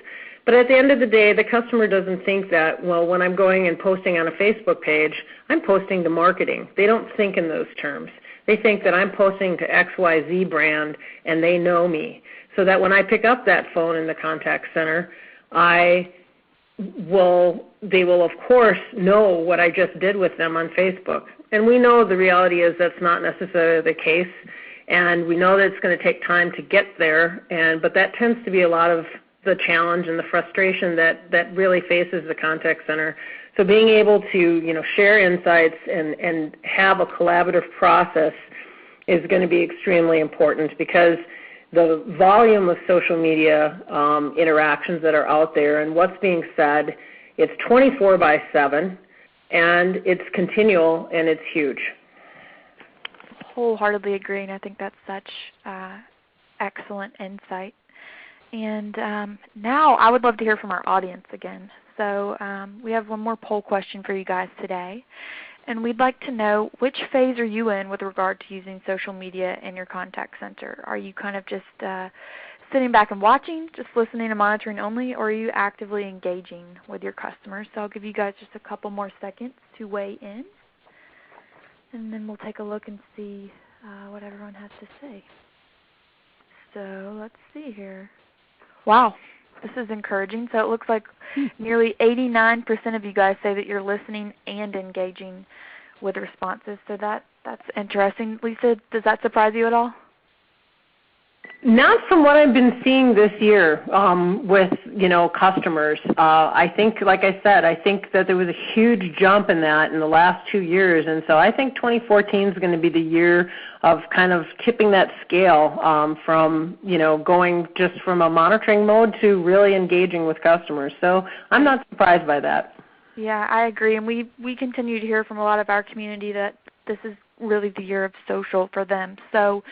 But at the end of the day, the customer doesn't think that, well, when I'm going and posting on a Facebook page, I'm posting to marketing. They don't think in those terms. They think that I'm posting to XYZ brand, and they know me. So that when I pick up that phone in the contact center, they will, of course, know what I just did with them on Facebook. And we know the reality is that's not necessarily the case, and we know that it's going to take time to get there, but that tends to be a lot of the challenge and the frustration that really faces the contact center. So being able to, share insights and have a collaborative process is going to be extremely important because the volume of social media interactions that are out there and what's being said, it's 24/7, and it's continual, and it's huge. Wholeheartedly agree, and I think that's such excellent insight. And now I would love to hear from our audience again. So we have one more poll question for you guys today. And we'd like to know, which phase are you in with regard to using social media in your contact center? Are you kind of just sitting back and watching, just listening and monitoring only, or are you actively engaging with your customers? So I'll give you guys just a couple more seconds to weigh in. And then we'll take a look and see what everyone has to say. So let's see here. Wow, this is encouraging. So it looks like nearly 89% of you guys say that you're listening and engaging with responses. So that's interesting. Lisa, does that surprise you at all? Not from what I've been seeing this year with, customers. I think, like I said, I think that there was a huge jump in that in the last 2 years. And so I think 2014 is going to be the year of kind of tipping that scale from, going just from a monitoring mode to really engaging with customers. So I'm not surprised by that. Yeah, I agree. And we continue to hear from a lot of our community that this is really the year of social for them. So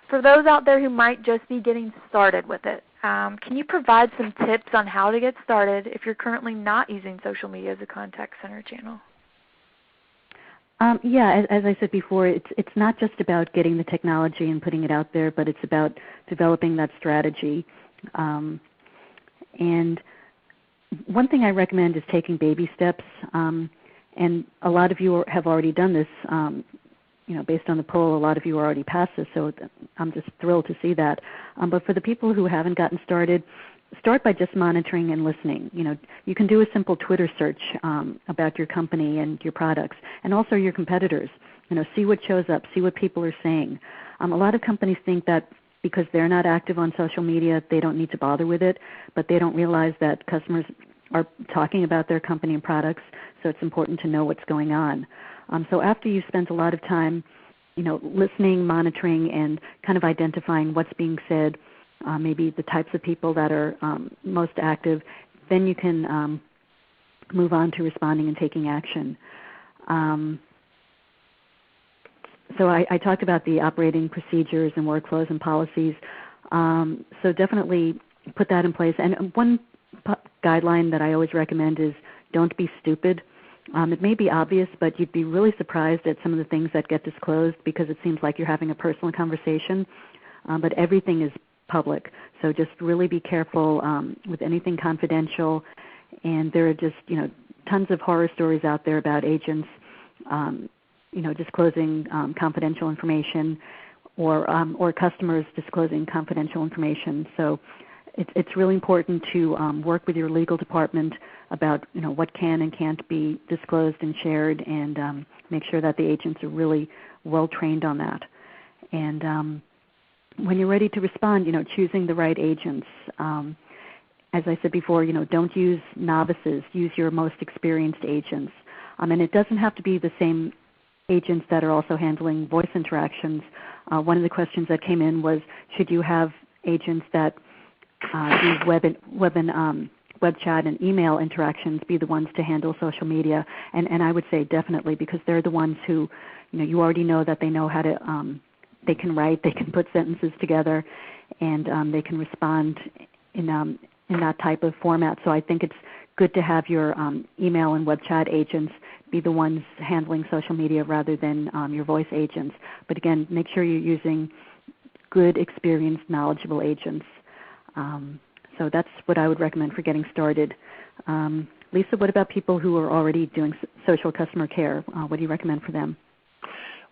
for those out there who might just be getting started with it, can you provide some tips on how to get started if you're currently not using social media as a contact center channel? Yeah, as I said before, it's not just about getting the technology and putting it out there, but it's about developing that strategy. And one thing I recommend is taking baby steps. And a lot of you have already done this. Based on the poll, a lot of you are already past this, so I'm just thrilled to see that. But for the people who haven't gotten started, start by just monitoring and listening. You can do a simple Twitter search about your company and your products, and also your competitors. See what shows up, see what people are saying. A lot of companies think that because they're not active on social media, they don't need to bother with it, but they don't realize that customers are talking about their company and products, so it's important to know what's going on. So after you've spent a lot of time, listening, monitoring, and kind of identifying what's being said, maybe the types of people that are most active, then you can move on to responding and taking action. So I talked about the operating procedures and workflows and policies. So definitely put that in place. And one guideline that I always recommend is don't be stupid. It may be obvious, but you'd be really surprised at some of the things that get disclosed because it seems like you're having a personal conversation, but everything is public. So just really be careful with anything confidential. And there are just, tons of horror stories out there about agents, disclosing confidential information or customers disclosing confidential information. So it's really important to work with your legal department about what can and can't be disclosed and shared, and make sure that the agents are really well trained on that. And when you're ready to respond, choosing the right agents. As I said before, don't use novices. Use your most experienced agents. And it doesn't have to be the same agents that are also handling voice interactions. One of the questions that came in was, should you have agents that use web chat and email interactions be the ones to handle social media? And I would say definitely, because they're the ones who, you already know that they know how to, they can write, they can put sentences together, and they can respond in that type of format. So I think it's good to have your email and web chat agents be the ones handling social media rather than your voice agents. But again, make sure you're using good, experienced, knowledgeable agents. So that's what I would recommend for getting started. Lisa, what about people who are already doing social customer care? What do you recommend for them?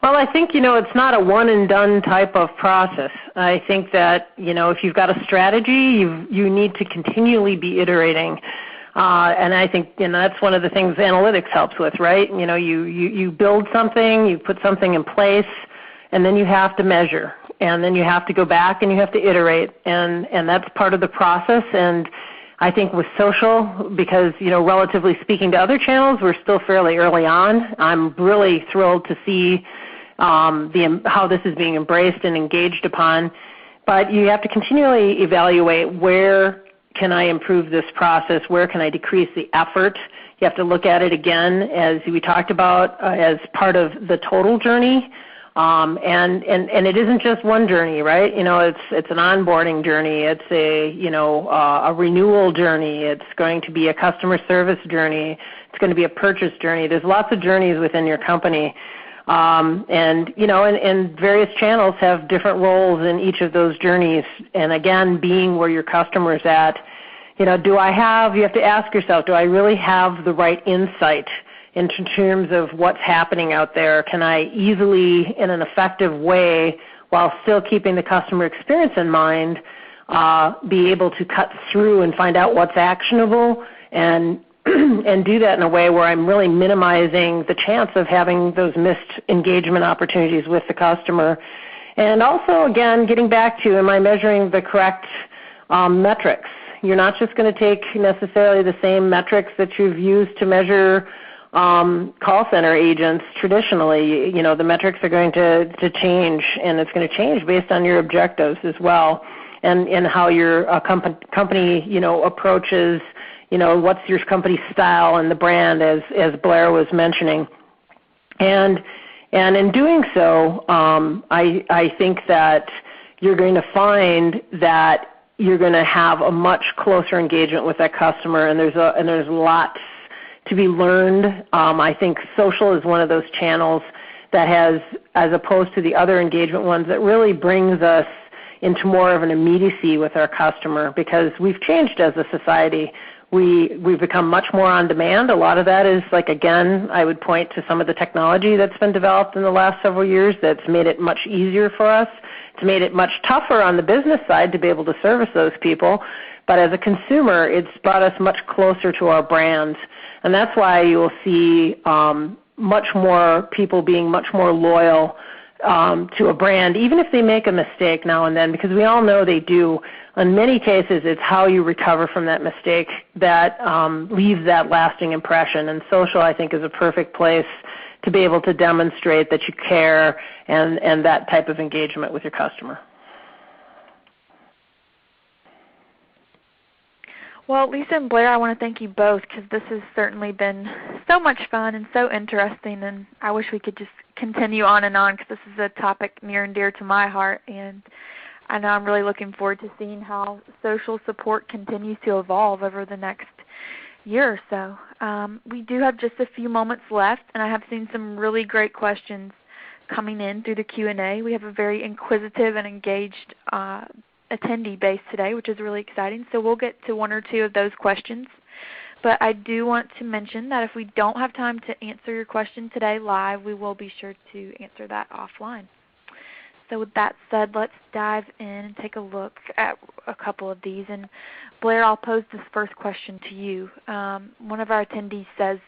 Well, I think, it's not a one-and-done type of process. I think that, if you've got a strategy, you need to continually be iterating. And I think, that's one of the things analytics helps with, right? You build something, you put something in place, and then you have to measure. And then you have to go back and you have to iterate. And that's part of the process. And I think with social, because, relatively speaking to other channels, we're still fairly early on. I'm really thrilled to see how this is being embraced and engaged upon. But you have to continually evaluate, where can I improve this process? Where can I decrease the effort? You have to look at it again, as we talked about, as part of the total journey. And it isn't just one journey, right? It's an onboarding journey. It's a renewal journey. It's going to be a customer service journey. It's going to be a purchase journey. There's lots of journeys within your company. And various channels have different roles in each of those journeys. And again, being where your customer's at, you have to ask yourself, do I really have the right insight in terms of what's happening out there? Can I easily, in an effective way, while still keeping the customer experience in mind, be able to cut through and find out what's actionable and do that in a way where I'm really minimizing the chance of having those missed engagement opportunities with the customer. And also, again, getting back to, am I measuring the correct metrics? You're not just going to take necessarily the same metrics that you've used to measure call center agents traditionally. The metrics are going to change, and it's going to change based on your objectives as well, and how your company approaches. What's your company style and the brand, as Blair was mentioning. And in doing so, I think that you're going to find that you're going to have a much closer engagement with that customer, and there's lots to be learned. I think social is one of those channels that has, as opposed to the other engagement ones, that really brings us into more of an immediacy with our customer, because we've changed as a society. We've become much more on demand. A lot of that is, again, I would point to some of the technology that's been developed in the last several years that's made it much easier for us. It's made it much tougher on the business side to be able to service those people. But as a consumer, it's brought us much closer to our brands. And that's why you'll see much more people being much more loyal to a brand, even if they make a mistake now and then, because we all know they do. In many cases, it's how you recover from that mistake that leaves that lasting impression. And social, I think, is a perfect place to be able to demonstrate that you care and that type of engagement with your customer. Well, Lisa and Blair, I want to thank you both, because this has certainly been so much fun and so interesting, and I wish we could just continue on and on, because this is a topic near and dear to my heart, and I know I'm really looking forward to seeing how social support continues to evolve over the next year or so. We do have just a few moments left, and I have seen some really great questions coming in through the Q&A. We have a very inquisitive and engaged attendee base today, which is really exciting. So we'll get to one or two of those questions. But I do want to mention that if we don't have time to answer your question today live, we will be sure to answer that offline. So with that said, let's dive in and take a look at a couple of these. And Blair, I'll pose this first question to you. One of our attendees says,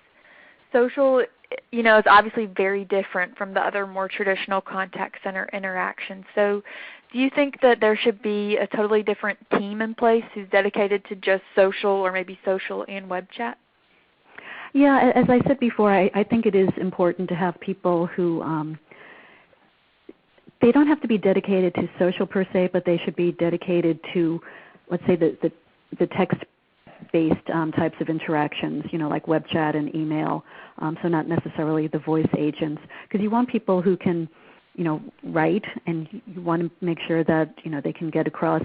social, is obviously very different from the other more traditional contact center interactions. So do you think that there should be a totally different team in place who's dedicated to just social or maybe social and web chat? Yeah, as I said before, I think it is important to have people who they don't have to be dedicated to social per se, but they should be dedicated to, let's say, the text-based types of interactions, like web chat and email, so not necessarily the voice agents, because you want people who can, write, and you want to make sure that, they can get across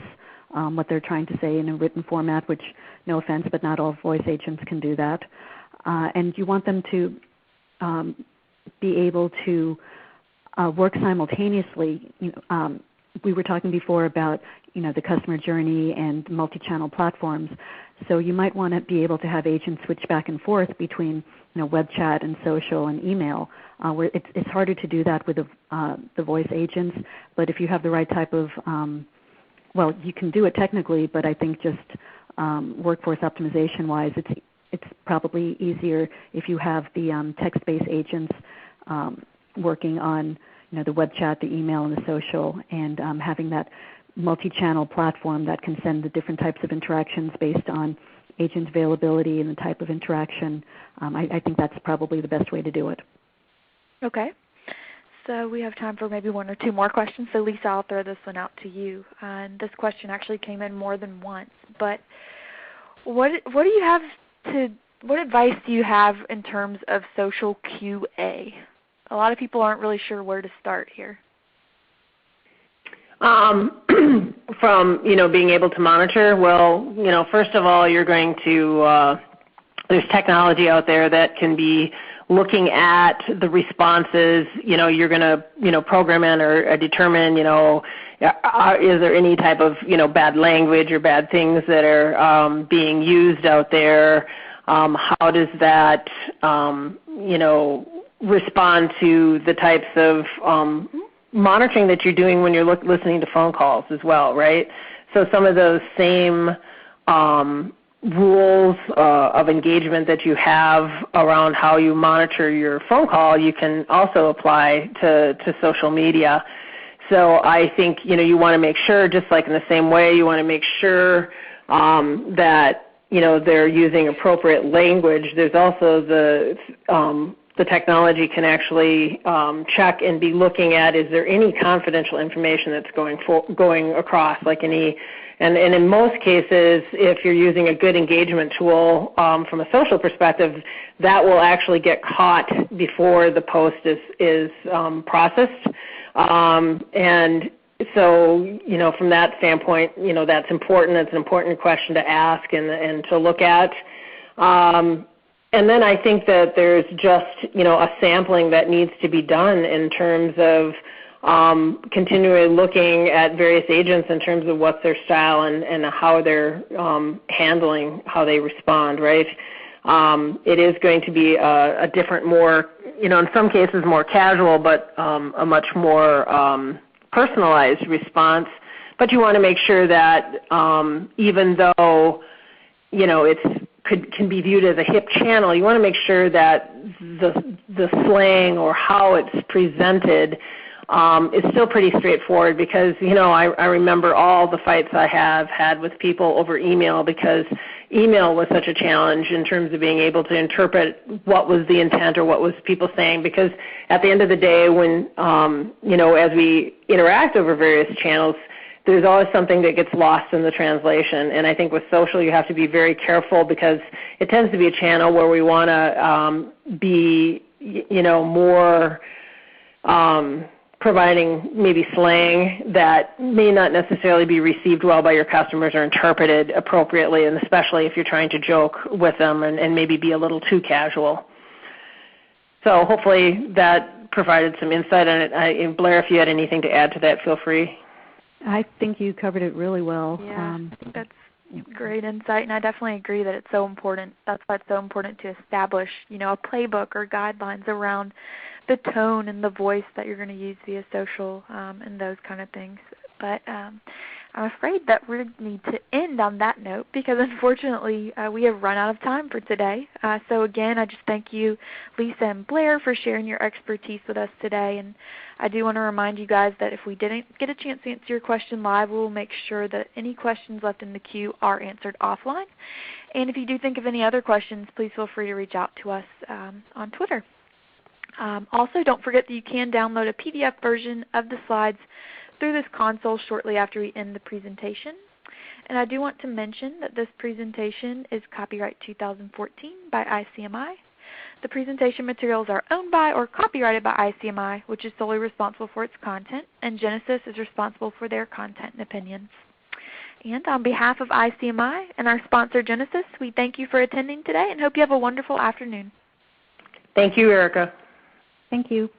what they're trying to say in a written format, which, no offense, but not all voice agents can do that. And you want them to be able to work simultaneously. We were talking before about the customer journey and multi-channel platforms. So you might want to be able to have agents switch back and forth between web chat and social and email. Where it's harder to do that with the voice agents. But if you have the right type of, well, you can do it technically, but I think just workforce optimization-wise, it's probably easier if you have the text-based agents working on the web chat, the email, and the social, and having that multi-channel platform that can send the different types of interactions based on agent availability and the type of interaction. I think that's probably the best way to do it. Okay. So we have time for maybe one or two more questions. So Lisa, I'll throw this one out to you. And this question actually came in more than once. But what advice do you have in terms of social QA? A lot of people aren't really sure where to start here. From being able to monitor, well, first of all, you're going to there's technology out there that can be looking at the responses. You're going to program in or determine is there any type of bad language or bad things that are being used out there. How does that respond to the types of monitoring that you're doing when you're listening to phone calls as well, right? So some of those same rules of engagement that you have around how you monitor your phone call, you can also apply to social media. So I think you want to make sure, just like in the same way, you want to make sure that they're using appropriate language. There's also the technology can actually check and be looking at, is there any confidential information that's going across, like any, and in most cases, if you're using a good engagement tool from a social perspective, that will actually get caught before the post is processed. And so, from that standpoint, that's important. It's an important question to ask and to look at. And then I think that there's just, a sampling that needs to be done in terms of continually looking at various agents in terms of what's their style and how they're handling how they respond, right? It is going to be a different, more, in some cases more casual, but a much more personalized response. But you want to make sure that even though, it's can be viewed as a hip channel, you want to make sure that the slang or how it's presented is still pretty straightforward, because, I remember all the fights I have had with people over email, because email was such a challenge in terms of being able to interpret what was the intent or what was people saying, because at the end of the day when, as we interact over various channels, there's always something that gets lost in the translation. And I think with social, you have to be very careful, because it tends to be a channel where we want to be, more providing maybe slang that may not necessarily be received well by your customers or interpreted appropriately, and especially if you're trying to joke with them and maybe be a little too casual. So hopefully that provided some insight on it. And Blair, if you had anything to add to that, feel free. I think you covered it really well. Yeah, I think that's great insight, and I definitely agree that it's so important. That's why it's so important to establish, a playbook or guidelines around the tone and the voice that you're going to use via social and those kind of things. But I'm afraid that we need to end on that note because unfortunately we have run out of time for today. So again, I just thank you, Lisa and Blair, for sharing your expertise with us today. And I do want to remind you guys that if we didn't get a chance to answer your question live, we will make sure that any questions left in the queue are answered offline. And if you do think of any other questions, please feel free to reach out to us on Twitter. Also, don't forget that you can download a PDF version of the slides through this console shortly after we end the presentation. And I do want to mention that this presentation is copyright 2014 by ICMI. The presentation materials are owned by or copyrighted by ICMI, which is solely responsible for its content, and Genesis is responsible for their content and opinions. And on behalf of ICMI and our sponsor Genesis, we thank you for attending today and hope you have a wonderful afternoon. Thank you, Erica. Thank you.